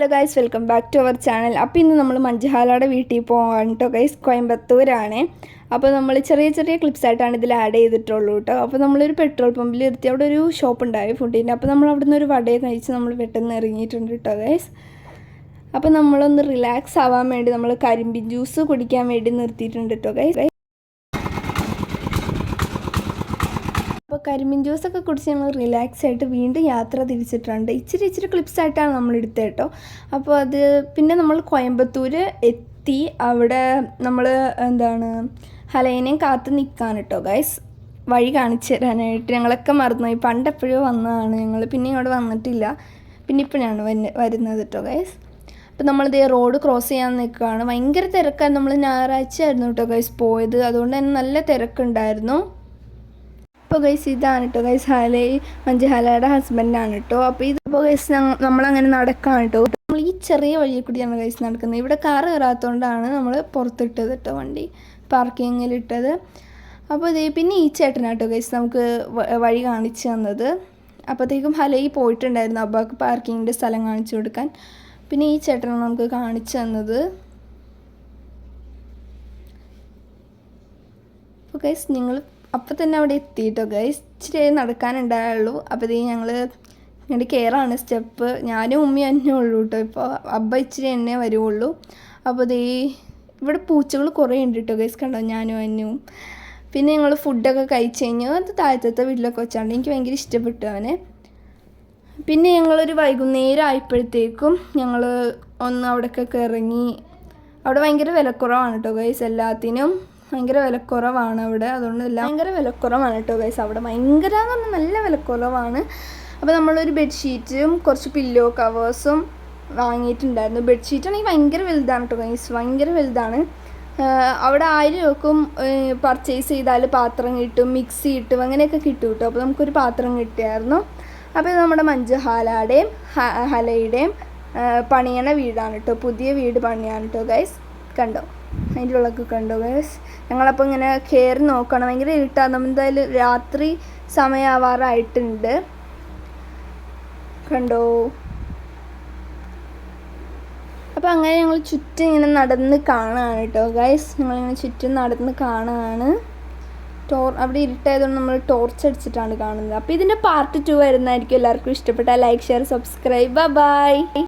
Hello guys, welcome back to our channel. അപ്പോൾ ഇന്ന് നമ്മൾ മഞ്ജുഹാലയുടെ വീട്ടിൽ പോകാൻ കേട്ടോ ഗൈസ്. കോയമ്പത്തൂരാണ്. അപ്പോൾ നമ്മൾ ചെറിയ ചെറിയ ക്ലിപ്സായിട്ടാണ് ഇതിൽ ആഡ് ചെയ്തിട്ടുള്ളൂ കേട്ടോ. അപ്പോൾ നമ്മളൊരു പെട്രോൾ പമ്പിൽ നിർത്തി അവിടെ ഒരു ഷോപ്പ് ഉണ്ടായി ഫുഡിൻ്റെ. അപ്പോൾ നമ്മൾ അവിടെ നിന്ന് ഒരു വടയൊക്കെ കഴിച്ച് നമ്മൾ പെട്ടെന്ന് ഇറങ്ങിയിട്ടുണ്ട് കേട്ടോ ഗൈസ്. അപ്പോൾ നമ്മളൊന്ന് റിലാക്സ് ആവാൻ വേണ്ടി നമ്മൾ കരിമ്പിൻ ജ്യൂസ് കുടിക്കാൻ വേണ്ടി നിർത്തിയിട്ടുണ്ട് കേട്ടോ ഗൈസ്. അപ്പോൾ കരിമ്പിൻ ജ്യൂസൊക്കെ കുടിച്ച് ഞങ്ങൾ റിലാക്സ് ആയിട്ട് വീണ്ടും യാത്ര തിരിച്ചിട്ടുണ്ട്. ഇച്ചിരി ക്ലിപ്സായിട്ടാണ് നമ്മൾ എടുത്തത് കേട്ടോ. അപ്പോൾ അത് പിന്നെ നമ്മൾ കോയമ്പത്തൂർ എത്തി. അവിടെ നമ്മൾ ഹലേനെയും കാത്ത് നിൽക്കാൻ കേട്ടോ ഗൈസ്. വഴി കാണിച്ചു തരാനായിട്ട് ഞങ്ങളൊക്കെ മറന്നുപോയി. പണ്ടെപ്പോഴോ വന്നതാണ് ഞങ്ങൾ, പിന്നെ ഇങ്ങോട്ട് വന്നിട്ടില്ല. പിന്നെ ഇപ്പോഴാണ് വരുന്നത് കേട്ടോ ഗൈസ്. അപ്പോൾ നമ്മളിത് റോഡ് ക്രോസ് ചെയ്യാൻ നിൽക്കുകയാണ്. ഭയങ്കര തിരക്കാണ്. നമ്മൾ ഞായറാഴ്ച ആയിരുന്നു കേട്ടോ ഗൈസ് പോയത്, അതുകൊണ്ട് തന്നെ നല്ല തിരക്കുണ്ടായിരുന്നു. അപ്പോൾ ഗൈസ് ഇതാണ് കേട്ടോ ഗൈസ്, മഞ്ജുഹാലയുടെ ഹസ്ബൻഡാണ് കേട്ടോ. അപ്പോൾ ഗൈസ് നമ്മളങ്ങനെ നടക്കാണ് കേട്ടോ. നമ്മൾ ഈ ചെറിയ വഴിയിൽ കൂടിയാണ് ഗൈസ് നടക്കുന്നത്. ഇവിടെ കാറ് കയറാത്തതുകൊണ്ടാണ് നമ്മൾ പുറത്തിട്ടത് കേട്ടോ, വണ്ടി പാർക്കിങ്ങിലിട്ടത്. അപ്പോൾ പിന്നെ ഈ ചേട്ടനാണ് കേട്ടോ ഗൈസ് നമുക്ക് വഴി കാണിച്ചു തന്നത്. അപ്പോഴത്തേക്കും ഹലയിൽ പോയിട്ടുണ്ടായിരുന്നു അബ്ബാക്ക് പാർക്കിങ്ങിൻ്റെ സ്ഥലം കാണിച്ചു കൊടുക്കാൻ. പിന്നെ ഈ ചേട്ടനാണ് നമുക്ക് കാണിച്ചു തന്നത്. അപ്പോൾ ഗൈസ് നിങ്ങൾ അപ്പോൾ തന്നെ അവിടെ എത്തിയിട്ടോ ഗൈസ്. ഇച്ചിരി നടക്കാനുണ്ടായുള്ളൂ. അപ്പോഴത്തേക്കും ഞങ്ങൾ ഇങ്ങനെ കയറാണ് സ്റ്റെപ്പ്. ഞാനും ഉമ്മയും തന്നെ ഉള്ളൂ കേട്ടോ. ഇപ്പോൾ അബ്ബ ഇച്ചിരി എണ്ണേ വരുള്ളൂ. അപ്പോൾ ഇവിടെ പൂച്ചകൾ കുറേ ഉണ്ട് കേട്ടോ ഗൈസ്, കണ്ടോ, ഞാനും അന്നും. പിന്നെ ഞങ്ങൾ ഫുഡൊക്കെ കഴിച്ച് കഴിഞ്ഞു. അത് താഴത്തെ വീട്ടിലൊക്കെ വെച്ചാണ്ട് എനിക്ക് ഭയങ്കര ഇഷ്ടപ്പെട്ടു അവനെ. പിന്നെ ഞങ്ങളൊരു വൈകുന്നേരം ആയപ്പോഴത്തേക്കും ഞങ്ങൾ ഒന്ന് അവിടേക്കൊക്കെ ഇറങ്ങി. അവിടെ ഭയങ്കര വിലക്കുറവാണ് കേട്ടോ ഗൈസ്, എല്ലാത്തിനും ഭയങ്കര വിലക്കുറവാണ് അവിടെ. അതുകൊണ്ട് എല്ലാം ഭയങ്കര വിലക്കുറവാണ് കേട്ടോ ഗൈസ്. അവിടെ ഭയങ്കര എന്ന് പറഞ്ഞാൽ നല്ല വിലക്കുറവാണ്. അപ്പോൾ നമ്മളൊരു ബെഡ്ഷീറ്റും കുറച്ച് പില്ലോ കവേഴ്സും വാങ്ങിയിട്ടുണ്ടായിരുന്നു. ബെഡ്ഷീറ്റാണെങ്കിൽ ഭയങ്കര വലുതാണ് കേട്ടോ ഗൈസ്, ഭയങ്കര വലുതാണ്. അവിടെ 1000 രൂപക്കും പർച്ചേസ് ചെയ്താൽ പാത്രം കിട്ടും, മിക്സി കിട്ടും, അങ്ങനെയൊക്കെ കിട്ടും കേട്ടോ. അപ്പോൾ നമുക്കൊരു പാത്രം കിട്ടിയായിരുന്നു. അപ്പോൾ ഇത് നമ്മുടെ മഞ്ജുഹാലയുടെയും ഹലയുടെയും പണിയണ വീടാണ് കേട്ടോ. പുതിയ വീട് പണിയാണ് കേട്ടോ ഗൈസ്, കണ്ടോ, അതിൻ്റെ ഉള്ളൊക്കെ കണ്ടോ ഗൈസ്. ഞങ്ങളപ്പോൾ ഇങ്ങനെ കയറി നോക്കണം. ഭയങ്കര ഇരുട്ടാണ്. നമ്മൾ എന്തായാലും രാത്രി സമയമാവാറായിട്ടുണ്ട്, കണ്ടോ. അപ്പോൾ അങ്ങനെ ഞങ്ങൾ ചുറ്റും ഇങ്ങനെ നടന്ന് കാണുകയാണ് കേട്ടോ ഗൈസ്. ഞങ്ങളിങ്ങനെ ചുറ്റും നടന്ന് കാണുകയാണ്. അവിടെ ഇരുട്ടായതുകൊണ്ട് നമ്മൾ ടോർച്ച് അടിച്ചിട്ടാണ് കാണുന്നത്. അപ്പോൾ ഇതിൻ്റെ പാർട്ട് 2 വരുന്നതായിരിക്കും. എല്ലാവർക്കും ഇഷ്ടപ്പെട്ടാൽ ലൈക്ക്, ഷെയർ, സബ്സ്ക്രൈബ്. ബൈ.